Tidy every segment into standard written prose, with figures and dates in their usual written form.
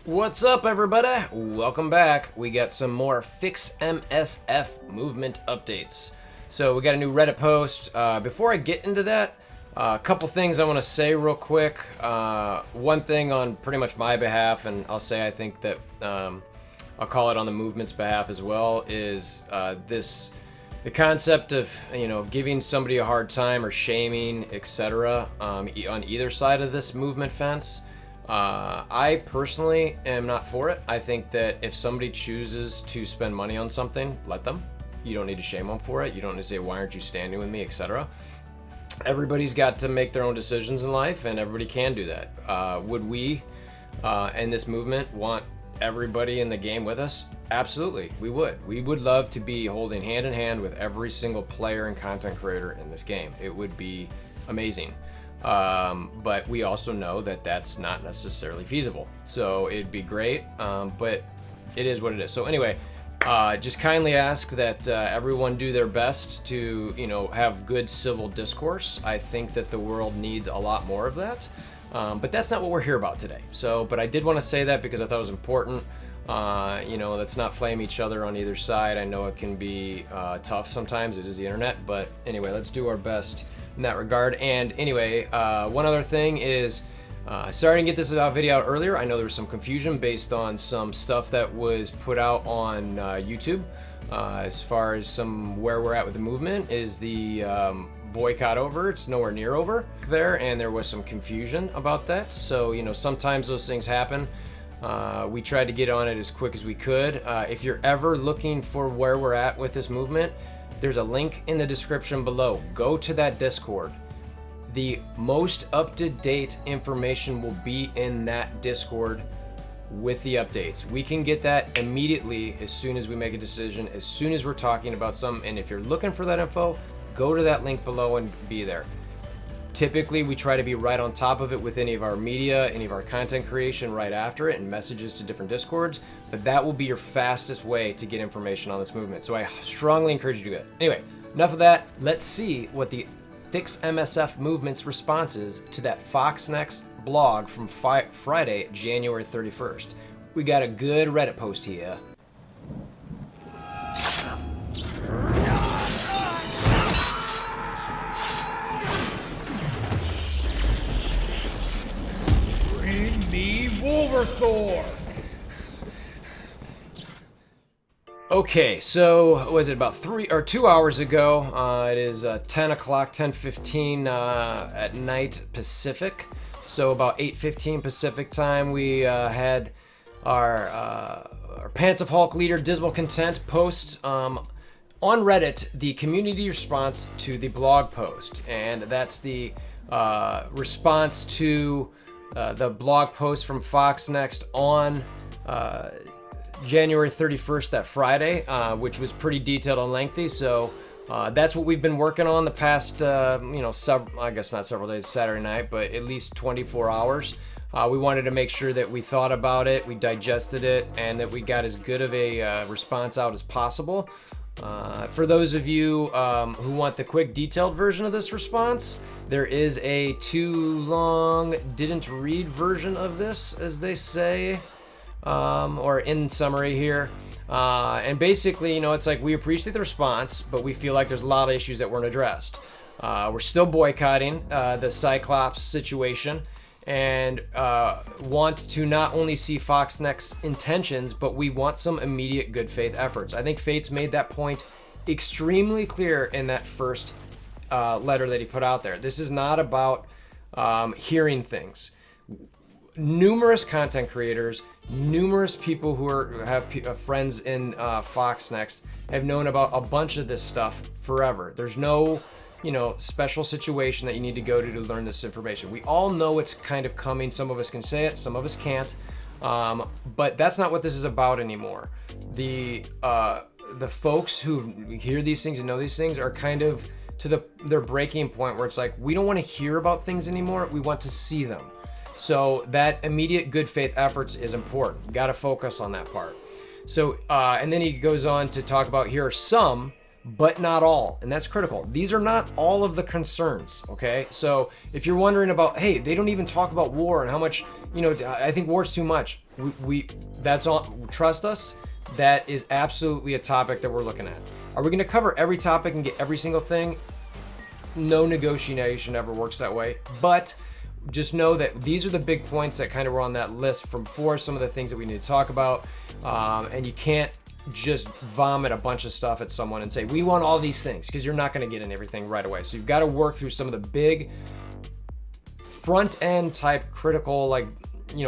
What's up, everybody? Welcome back. We got some more FixMSF movement updates. So we got a new Reddit post. Before I get into that, a couple things I want to say real quick. One thing on pretty much my behalf, and I'll say I think that I'll call it on the movement's behalf as well, is the concept of giving somebody a hard time or shaming, etc. On either side of this movement fence. I personally am not for it. I think that if somebody chooses to spend money on something, let them. You don't need to shame them for it. You don't need to say, why aren't you standing with me, etc. Everybody's got to make their own decisions in life, and everybody can do that. Would we, in this movement, want everybody in the game with us? Absolutely, we would. We would love to be holding hand in hand with every single player and content creator in this game. It would be amazing. But we also know that that's not necessarily feasible. So it'd be great, but it is what it is. So anyway, just kindly ask that everyone do their best to, have good civil discourse. I think that the world needs a lot more of that. But that's not what we're here about today. So, but I did want to say that because I thought it was important. Let's not flame each other on either side. I know it can be tough sometimes. It is the internet. But anyway, let's do our best in that regard. And anyway, one other thing is, sorry to get this video out earlier. I know there was some confusion based on some stuff that was put out on YouTube. As far as where we're at with the movement, is the boycott over? It's nowhere near over there, and there was some confusion about that. So sometimes those things happen. We tried to get on it as quick as we could. If you're ever looking for where we're at with this movement, there's a link in the description below. Go to that Discord. The most up-to-date information will be in that Discord with the updates. We can get that immediately as soon as we make a decision, as soon as we're talking about something. And if you're looking for that info, go to that link below and be there. Typically, we try to be right on top of it with any of our media, any of our content creation right after it, and messages to different Discords, but that will be your fastest way to get information on this movement. So I strongly encourage you to do that. Anyway, enough of that. Let's see what the FixMSF movement's response is to that Foxnext blog from Friday, January 31st. We got a good Reddit post here. Me, WolverThor. Okay, so was it about 2 hours ago? It is 10 o'clock, 10:15 at night Pacific. So about 8:15 Pacific time, we had our Pants of Hulk leader DismalContents post on Reddit the community response to the blog post, and that's the response to the blog post from Foxnext on January 31st, that Friday, which was pretty detailed and lengthy. So that's what we've been working on the past, several, I guess not several days, Saturday night, but at least 24 hours. We wanted to make sure that we thought about it, we digested it, and that we got as good of a response out as possible. For those of you who want the quick detailed version of this response, there is a too long didn't read version of this, as they say, or in summary here. And basically, it's like we appreciate the response, but we feel like there's a lot of issues that weren't addressed. We're still boycotting the Cyclops situation, and want to not only see Foxnext's intentions, but we want some immediate good faith efforts. I think Fate's made that point extremely clear in that first letter that he put out there. This is not about hearing things. Numerous content creators, numerous people who have friends in Foxnext have known about a bunch of this stuff forever. There's no special situation that you need to go to learn this information. We all know it's kind of coming. Some of us can say it, some of us can't. But that's not what this is about anymore. The folks who hear these things and know these things are kind of to their breaking point where it's like, we don't want to hear about things anymore. We want to see them. So that immediate good faith efforts is important. You got to focus on that part. So, and then he goes on to talk about, here are some, but not all, and that's critical. These are not all of the concerns, okay? So if you're wondering about, hey, they don't even talk about war and how much, I think war's too much. That's on. Trust us. That is absolutely a topic that we're looking at. Are we going to cover every topic and get every single thing? No negotiation ever works that way. But just know that these are the big points that kind of were on that list from before, some of the things that we need to talk about. And you can't just vomit a bunch of stuff at someone and say, we want all these things, because you're not going to get in everything right away. So you've got to work through some of the big front end type critical, like,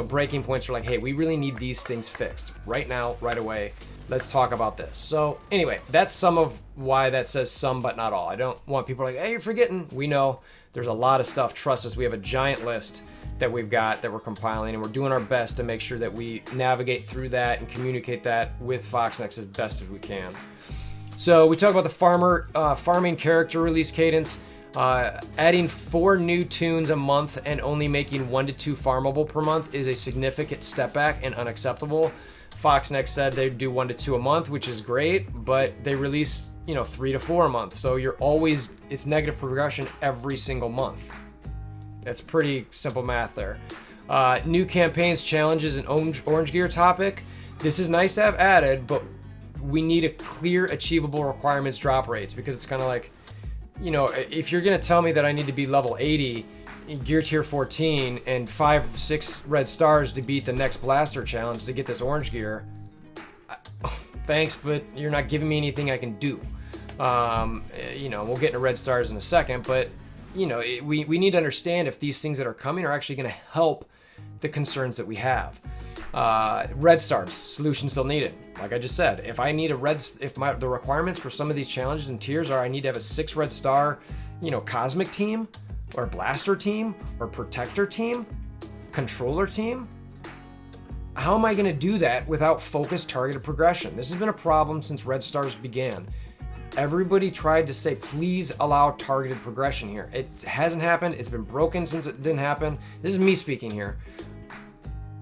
breaking points are like, hey, we really need these things fixed right now, right away. Let's talk about this. So anyway, that's some of why that says some but not all. I don't want people like, hey, you're forgetting. We know there's a lot of stuff. Trust us, we have a giant list that we've got that we're compiling, and we're doing our best to make sure that we navigate through that and communicate that with Foxnext as best as we can. So we talk about the farming character release cadence. Adding 4 new tunes a month and only making 1 to 2 farmable per month is a significant step back and unacceptable. Foxnext said they'd do 1 to 2 a month, which is great, but they release 3 to 4 a month. So it's negative progression every single month. That's pretty simple math there. New campaigns, challenges, and orange gear topic. This is nice to have added, but we need a clear achievable requirements drop rates, because it's kind of like, if you're going to tell me that I need to be level 80, gear tier 14, and 5-6 red stars to beat the next blaster challenge to get this orange gear, thanks, but you're not giving me anything I can do. We'll get into red stars in a second, but we need to understand if these things that are coming are actually going to help the concerns that we have. Red stars, solution still needed. Like I just said, if I need the requirements for some of these challenges and tiers are I need to have a 6 red star, cosmic team, or blaster team, or protector team, controller team, how am I going to do that without focused targeted progression? This has been a problem since red stars began. Everybody tried to say, please allow targeted progression here. It hasn't happened. It's been broken since it didn't happen. This is me speaking here.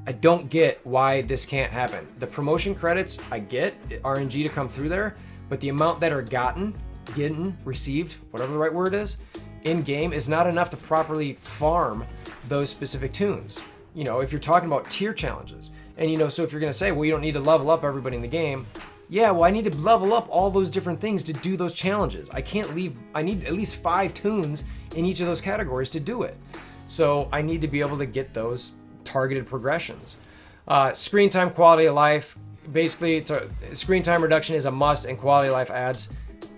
I don't get why this can't happen. The promotion credits, I get RNG to come through there, but the amount that are received, whatever the right word is, in game is not enough to properly farm those specific tunes. If you're talking about tier challenges, and so if you're gonna say, well, you don't need to level up everybody in the game. Yeah, well, I need to level up all those different things to do those challenges. I need at least 5 tunes in each of those categories to do it. So I need to be able to get those targeted progressions. Screen time, quality of life. Basically, screen time reduction is a must, and quality of life adds.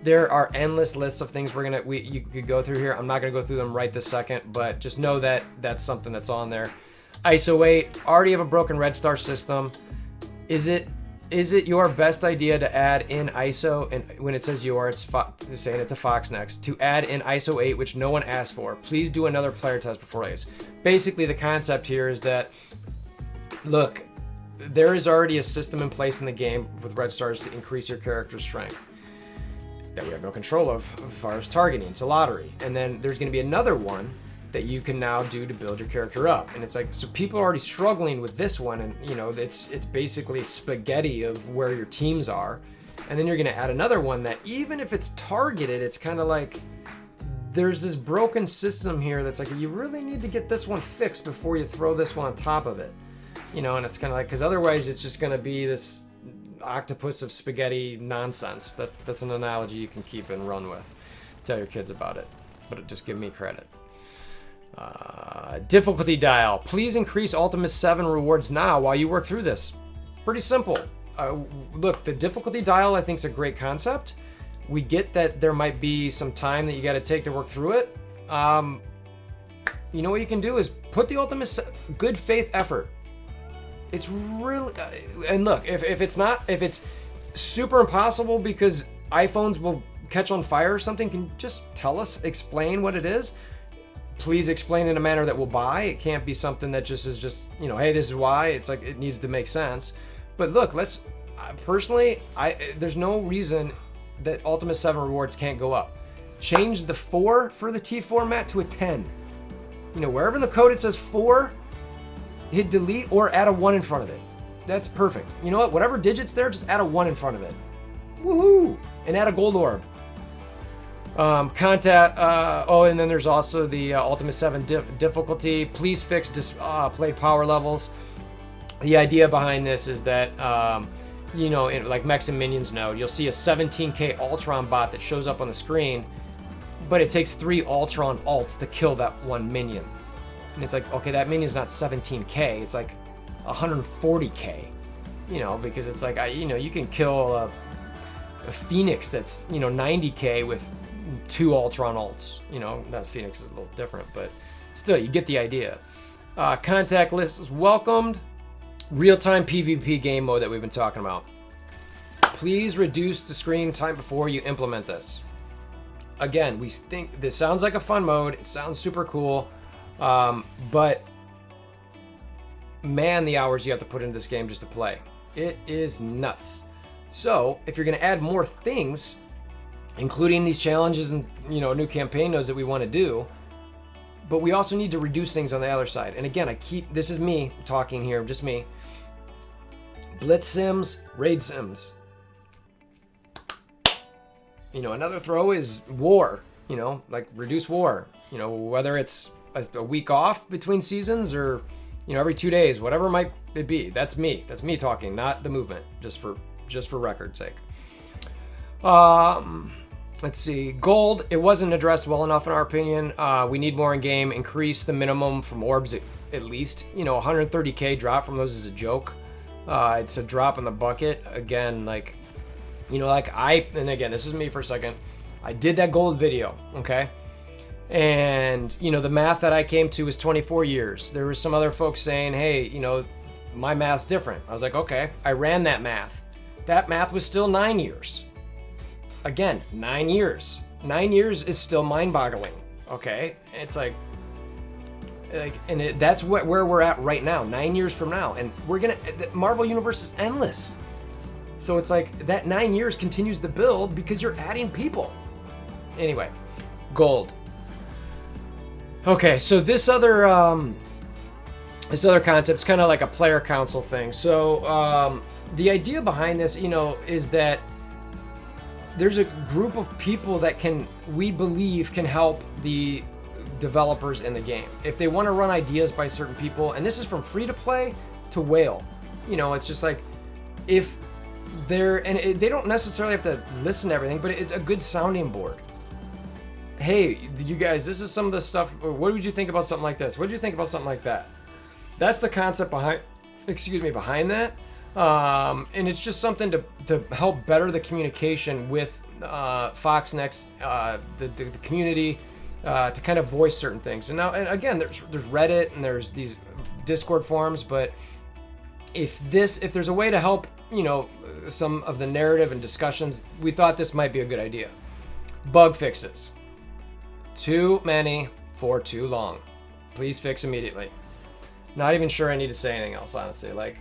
There are endless lists of things you could go through here. I'm not gonna go through them right this second, but just know that that's something that's on there. ISO 8, already have a broken red star system. Is it your best idea to add in ISO, and when it says it's saying it's a Foxnext, to add in ISO 8, which no one asked for? Please do another player test before release. Basically, the concept here is that, look, there is already a system in place in the game with red stars to increase your character's strength that we have no control of as far as targeting. It's a lottery. And then there's going to be another one that you can now do to build your character up. And it's like, so people are already struggling with this one, and it's basically spaghetti of where your teams are. And then you're going to add another one that, even if it's targeted, it's kind of like there's this broken system here that's like, you really need to get this one fixed before you throw this one on top of it. And it's kind of like, because otherwise it's just going to be this octopus of spaghetti nonsense. That's an analogy you can keep and run with. Tell your kids about it, but just give me credit. Difficulty dial. Please increase Ultimate 7 rewards now while you work through this. Pretty simple. Look, the difficulty dial I think is a great concept. We get that there might be some time that you got to take to work through it. What you can do is put the ultimate good faith effort. It's really, and look, if it's super impossible because iPhones will catch on fire or something, can just tell us, explain what it is. Please explain in a manner that we'll buy. It can't be something that just is hey, this is why. It's like, it needs to make sense. But look, there's no reason that Ultimate 7 rewards can't go up. Change the 4 for the T format to a 10. Wherever in the code it says 4, hit delete or add a 1 in front of it. That's perfect. You know what? Whatever digit's there, just add a 1 in front of it. Woohoo! And add a gold orb. And then there's also the Ultimate 7 difficulty. Please fix play power levels. the idea behind this is that, you know, in like Mechs and Minions node, you'll see a 17k Ultron bot that shows up on the screen, but it takes 3 Ultron alts to kill that one minion. And it's like, okay, that minion's not 17k, it's like 140k, you know, because it's like, you know, you can kill a Phoenix that's, you know, 90k with 2 Ultron ults. You know, that Phoenix is a little different, but still, you get the idea. Contact list is welcomed. Real-time PvP game mode that we've been talking about. Please reduce the screen time before you implement this. Again, we think this sounds like a fun mode. It sounds super cool, but man, the hours you have to put into this game just to play. It is nuts. So if you're going to add more things, including these challenges and, you know, new campaign nodes that we want to do, but we also need to reduce things on the other side. And again, this is me talking here, just me. Blitz sims, raid sims. You know, another throw is war, you know, like reduce war. You know, whether it's a week off between seasons or, you know, every 2 days, whatever might it be. That's me. That's me talking, not the movement, just for record's sake. Let's see. Gold, it wasn't addressed well enough in our opinion. We need more in game. Increase the minimum from orbs at least. You know, 130k drop from those is a joke. It's a drop in the bucket. Again, like, you know, like and again, this is me for a second. I did that gold video, okay? And, you know, the math that I came to was 24 years. There was some other folks saying, hey, you know, my math's different. I was like, okay. I ran that math. That math was still 9 years. Again, 9 years. 9 years is still mind-boggling, okay? It's like and that's where we're at right now, 9 years from now. And the Marvel Universe is endless. So it's like that 9 years continues to build because you're adding people. Anyway, gold. Okay, so this other concept's kind of like a player council thing. So the idea behind this, you know, is that there's a group of people that we believe can help the developers in the game. If they want to run ideas by certain people, and this is from free to play to whale, you know, it's just like if they don't necessarily have to listen to everything, but it's a good sounding board. Hey, you guys, this is some of the stuff. What would you think about something like this? What did you think about something like that? That's the concept behind that. And it's just something to help better the communication with Foxnext, the community, to kind of voice certain things. And again, there's Reddit and there's these Discord forums, but if there's a way to help, you know, some of the narrative and discussions, we thought this might be a good idea. Bug fixes. Too many for too long. Please fix immediately. Not even sure I need to say anything else, honestly. Like,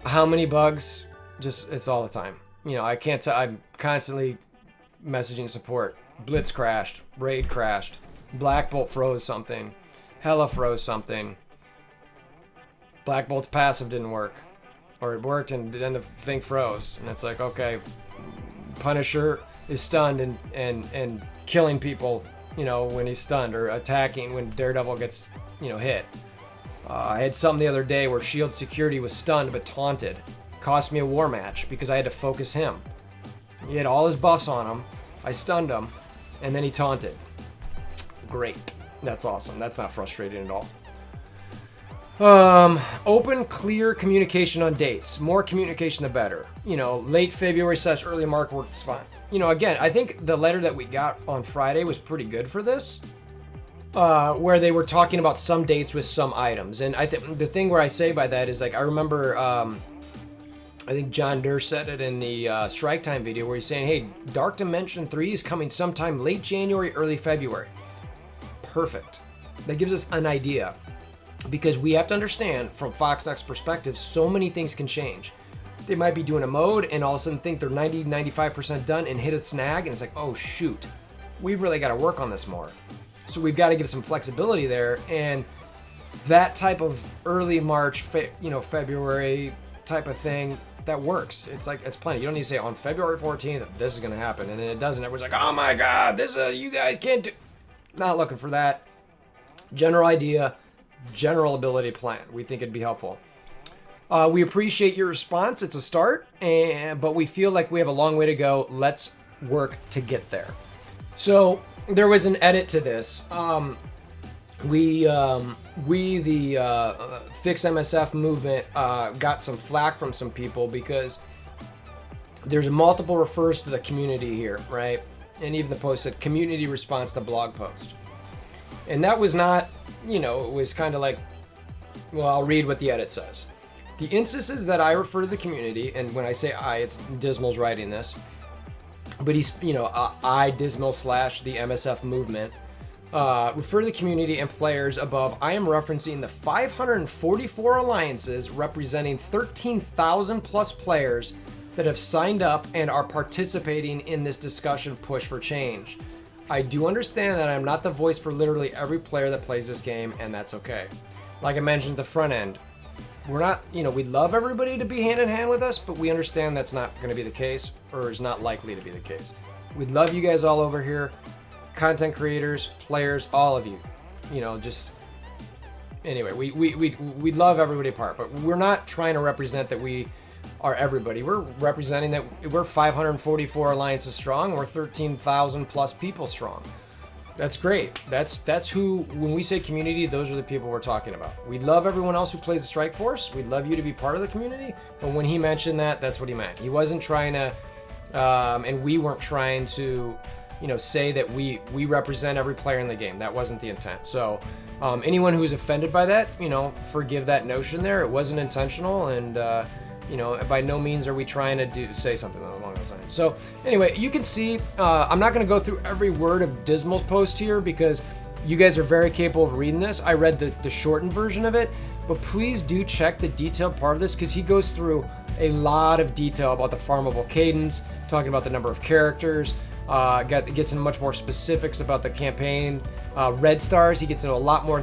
how many bugs? Just, it's all the time. You know, I can't tell. I'm constantly messaging support. Blitz crashed. Raid crashed. Black Bolt froze something. Hella froze something. Black Bolt's passive didn't work. Or it worked and then the thing froze. And it's like, okay, Punisher is stunned and killing people, you know, when he's stunned, or attacking when Daredevil gets, you know, hit. I had something the other day where Shield Security was stunned but taunted. Cost me a war match because I had to focus him. He had all his buffs on him. I stunned him, and then he taunted. Great. That's awesome. That's not frustrating at all. Open, clear communication on dates. More communication, the better. You know, late February / early March works fine. You know, again, I think the letter that we got on Friday was pretty good for this. Where they were talking about some dates with some items. And I think the thing where I say by that is, like, I remember, I think John Durr said it in the Strike Time video where he's saying, hey, Dark Dimension 3 is coming sometime late January, early February. Perfect. That gives us an idea. Because we have to understand, from Foxnext's perspective, so many things can change. They might be doing a mode and all of a sudden think they're 90-95% done and hit a snag, and it's like, oh shoot, we've really got to work on this more. So we've got to give some flexibility there, and that type of early March, February type of thing, that works. It's like, it's plenty. You don't need to say on February 14th this is going to happen, and then it doesn't. Everyone's like, oh my god, this you guys can't do. Not looking for that. General idea. General ability plan. We think it'd be helpful. We appreciate your response. It's a start, but we feel like we have a long way to go. Let's work to get there. So there was an edit to this. The FixMSF movement got some flack from some people because there's multiple refers to the community here, right? And even the post said community response to blog post. And that was not, it was kind of like, well, I'll read what the edit says. The instances that I refer to the community, and when I say I, it's Dismal's writing this, but he's, I, Dismal / the MSF movement, refer to the community and players above. I am referencing the 544 alliances representing 13,000 plus players that have signed up and are participating in this discussion push for change. I do understand that I'm not the voice for literally every player that plays this game, and that's okay. Like I mentioned at the front end, we're not, we'd love everybody to be hand in hand with us, but we understand that's not going to be the case, or is not likely to be the case. We'd love you guys all over here, content creators, players, all of you. Anyway, we'd love everybody apart, but we're not trying to represent that we are everybody. We're representing that we're 544 alliances strong, and we're 13,000 plus people strong. That's great. That's who, when we say community, those are the people we're talking about. We love everyone else who plays the Strike Force. We'd love you to be part of the community. But when he mentioned that, that's what he meant. He wasn't trying to, and we weren't trying to, say that we represent every player in the game. That wasn't the intent. So anyone who's offended by that, forgive that notion there. It wasn't intentional, and by no means are we trying to say something along those lines. So anyway, you can see, I'm not going to go through every word of Dismal's post here because you guys are very capable of reading this. I read the shortened version of it, but please do check the detailed part of this because he goes through a lot of detail about the farmable cadence, talking about the number of characters, gets into much more specifics about the campaign. Red stars, he gets into a lot more,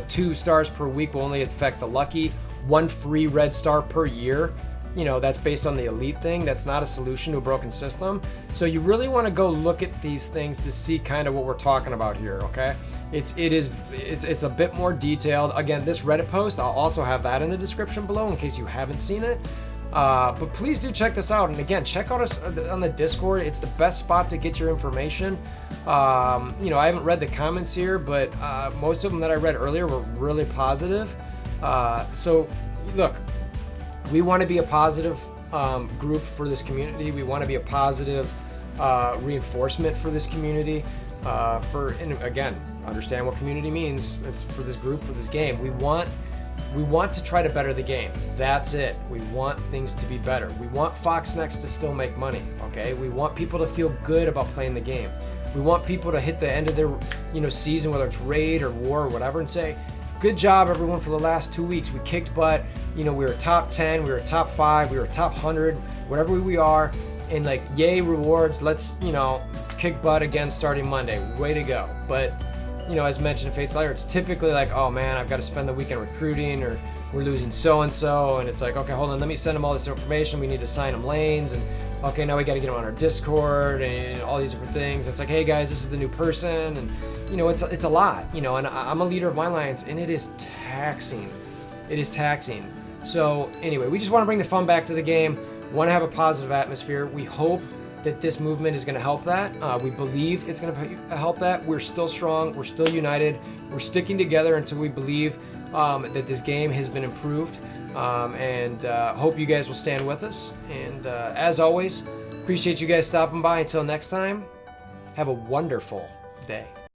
2 stars per week will only affect the lucky. 1 free red star per year. That's based on the elite thing. That's not a solution to a broken system. So you really want to go look at these things to see kind of what we're talking about here, okay? It's a bit more detailed. Again, this Reddit post, I'll also have that in the description below in case you haven't seen it. But please do check this out. And again, check out us on the Discord. It's the best spot to get your information. I haven't read the comments here, but most of them that I read earlier were really positive. So look, we want to be a positive group for this community. We want to be a positive reinforcement for this community. And again, understand what community means. It's for this group, for this game. We want to try to better the game. That's it. We want things to be better. We want Foxnext to still make money. Okay. We want people to feel good about playing the game. We want people to hit the end of their season, whether it's raid or war or whatever, and say, good job, everyone, for the last 2 weeks. We kicked butt. We were top 10, we were top 5, we were top 100, whatever we are. And yay, rewards. Let's, kick butt again starting Monday. Way to go. But, as mentioned in Fate's Lair, it's typically like, oh man, I've got to spend the weekend recruiting, or we're losing so-and-so. And it's like, okay, hold on, let me send them all this information. We need to sign them lanes. And okay, now we got to get them on our Discord and all these different things. It's like, hey guys, this is the new person. And, it's a lot, and I'm a leader of my alliance, and it is taxing. It is taxing. So anyway, we just want to bring the fun back to the game, want to have a positive atmosphere. We hope that this movement is going to help that. We believe it's going to help that. We're still strong. We're still united. We're sticking together until we believe that this game has been improved. And hope you guys will stand with us. And as always, appreciate you guys stopping by. Until next time, have a wonderful day.